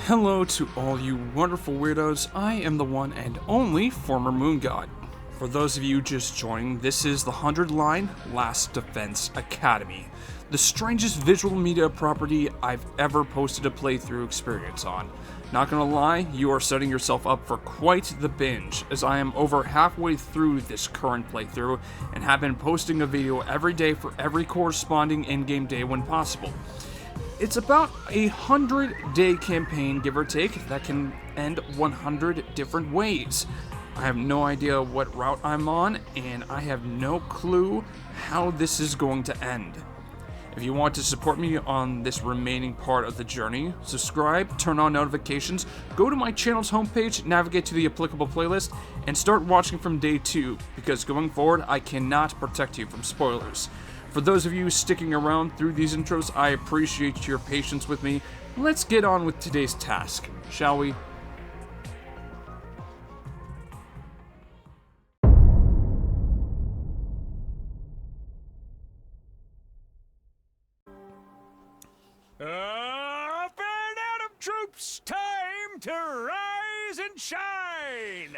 Hello to all you wonderful weirdos. I am the one and only former Moon God. For those of you just joining, this is the 100-line Last Defense Academy, the strangest visual media property I've ever posted a playthrough experience on. Not gonna lie, you are setting yourself up for quite the binge, as I am over halfway through this current playthrough and have been posting a video every day for every corresponding in-game day when possible. It's about a 100-day campaign, give or take, that can end 100 different ways. I have no idea what route I'm on, and I have no clue how this is going to end. If you want to support me on this remaining part of the journey, subscribe, turn on notifications, go to my channel's homepage, navigate to the applicable playlist, and start watching from day 2, because going forward, I cannot protect you from spoilers. For those of you sticking around through these intros, I appreciate your patience with me. Let's get on with today's task, shall we? Up and Adam troops, time to rise and shine!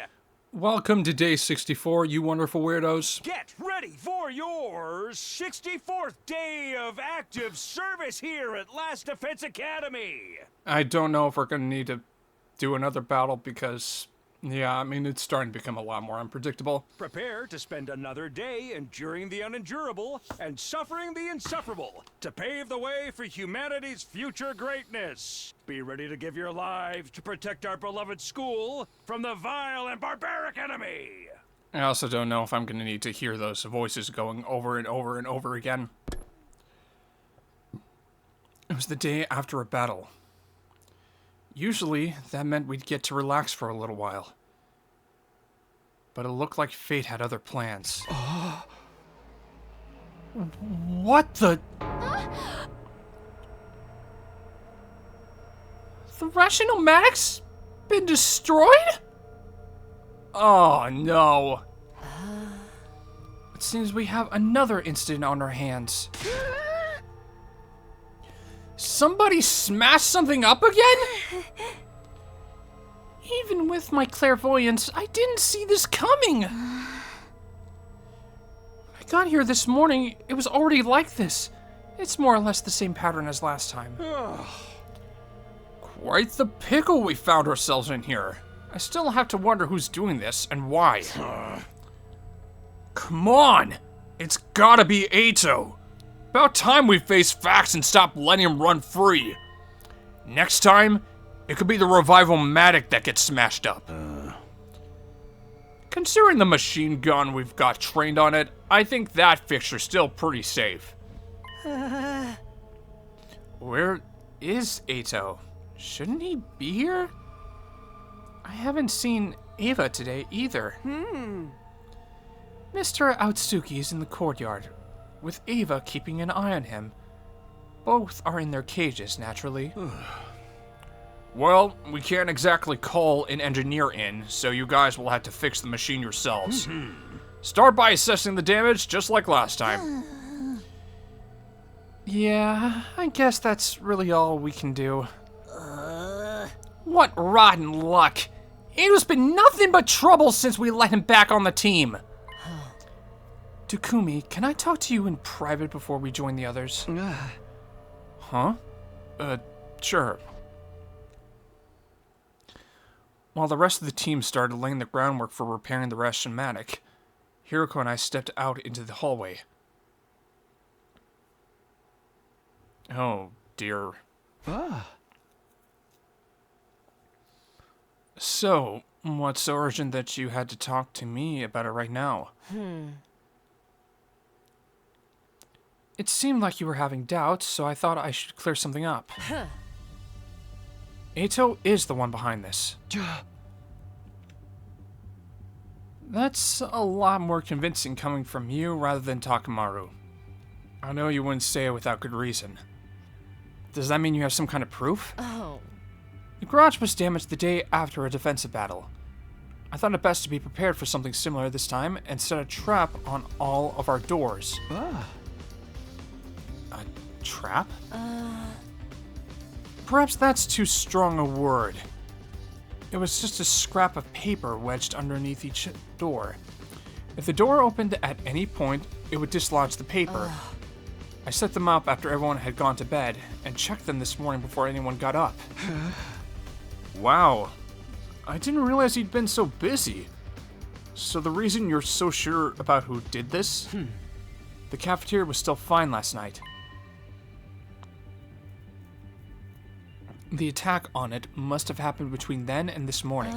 Welcome to day 64, you wonderful weirdos. Get ready for your 64th day of active service here at Last Defense Academy! I don't know if we're going to need to do another battle because, it's starting to become a lot more unpredictable. Prepare to spend another day enduring the unendurable and suffering the insufferable to pave the way for humanity's future greatness. Be ready to give your lives to protect our beloved school from the vile and barbaric enemy. I also don't know if I'm going to need to hear those voices going over and over and over again. It was the day after a battle. Usually, that meant we'd get to relax for a little while. But it looked like fate had other plans. What the... The Rationomatics been destroyed? Oh, no. It seems we have another incident on our hands. Somebody smashed something up again? Even with my clairvoyance, I didn't see this coming. I got here this morning, it was already like this. It's more or less the same pattern as last time. Quite the pickle we found ourselves in here. I still have to wonder who's doing this and why. Come on! It's gotta be Ato. About time we face facts and stop letting him run free. Next time, it could be the Revival-matic that gets smashed up. Considering the machine gun we've got trained on it, I think that fixture's still pretty safe. Where is Ato? Shouldn't he be here? I haven't seen Ava today either. Mr. Outsuki is in the courtyard, with Ava keeping an eye on him. Both are in their cages, naturally. Well, we can't exactly call an engineer in, so you guys will have to fix the machine yourselves. Start by assessing the damage, just like last time. Yeah, I guess that's really all we can do. What rotten luck! Ato's been nothing but trouble since we let him back on the team. Takumi, can I talk to you in private before we join the others? Huh? Sure. While the rest of the team started laying the groundwork for repairing the Rationomatics, Hiroko and I stepped out into the hallway. Oh, dear. So, what's so urgent that you had to talk to me about it right now? It seemed like you were having doubts, so I thought I should clear something up. Ato is the one behind this. That's a lot more convincing coming from you rather than Takamaru. I know you wouldn't say it without good reason. Does that mean you have some kind of proof? The garage was damaged the day after a defensive battle. I thought it best to be prepared for something similar this time and set a trap on all of our doors. A trap? perhaps that's too strong a word. It was just a scrap of paper wedged underneath each door. If the door opened at any point, it would dislodge the paper. I set them up after everyone had gone to bed, and checked them this morning before anyone got up. Wow. I didn't realize you'd been so busy. So the reason you're so sure about who did this? The cafeteria was still fine last night. The attack on it must have happened between then and this morning.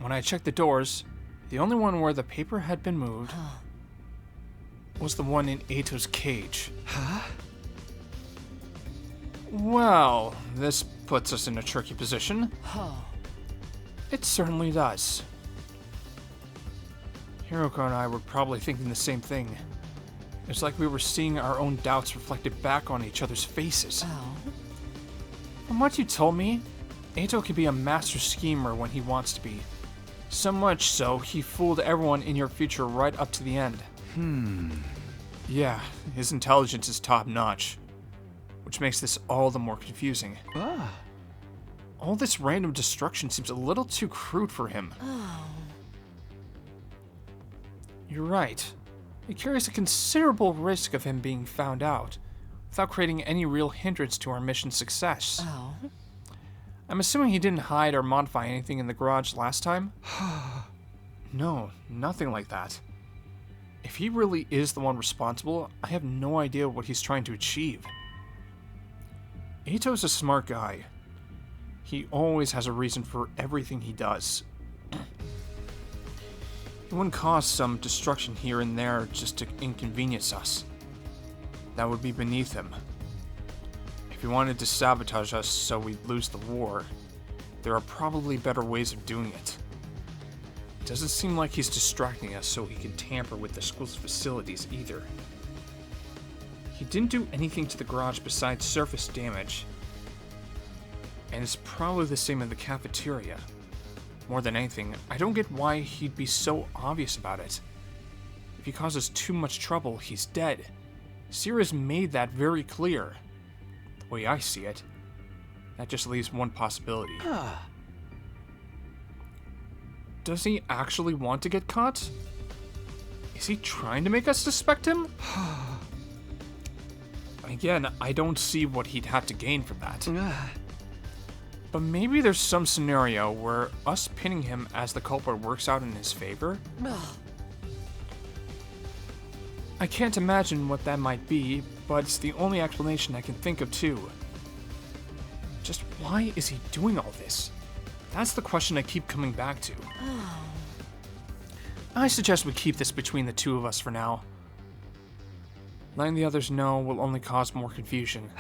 When I checked the doors, the only one where the paper had been moved was the one in Ato's cage. Well, this puts us in a tricky position. It certainly does. Hiroko and I were probably thinking the same thing. It's like we were seeing our own doubts reflected back on each other's faces. From what you told me, Ato can be a master schemer when he wants to be. So much so, he fooled everyone in your future right up to the end. Yeah, his intelligence is top-notch, which makes this all the more confusing. All this random destruction seems a little too crude for him. You're right. It carries a considerable risk of him being found out, without creating any real hindrance to our mission's success. I'm assuming he didn't hide or modify anything in the garage last time? No, nothing like that. If he really is the one responsible, I have no idea what he's trying to achieve. Ito's a smart guy. He always has a reason for everything he does. He wouldn't cause some destruction here and there just to inconvenience us. That would be beneath him. If he wanted to sabotage us so we'd lose the war, there are probably better ways of doing it. It doesn't seem like he's distracting us so he can tamper with the school's facilities either. He didn't do anything to the garage besides surface damage, and it's probably the same in the cafeteria. More than anything, I don't get why he'd be so obvious about it. If he causes too much trouble, he's dead. Sierra's made that very clear. The way I see it, that just leaves one possibility. Does he actually want to get caught? Is he trying to make us suspect him? Again, I don't see what he'd have to gain from that. But maybe there's some scenario where us pinning him as the culprit works out in his favor? I can't imagine what that might be, but it's the only explanation I can think of too. Just why is he doing all this? That's the question I keep coming back to. I suggest we keep this between the two of us for now. Letting the others know will only cause more confusion.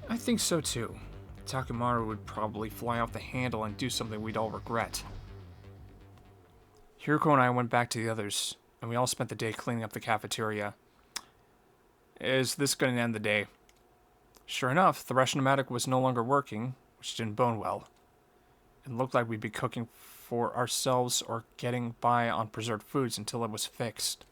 I think so too. Takemaru would probably fly off the handle and do something we'd all regret. Hiroko and I went back to the others, and we all spent the day cleaning up the cafeteria. Is this going to end the day? Sure enough, the Russian-o-matic was no longer working, which didn't bode well. It looked like we'd be cooking for ourselves or getting by on preserved foods until it was fixed.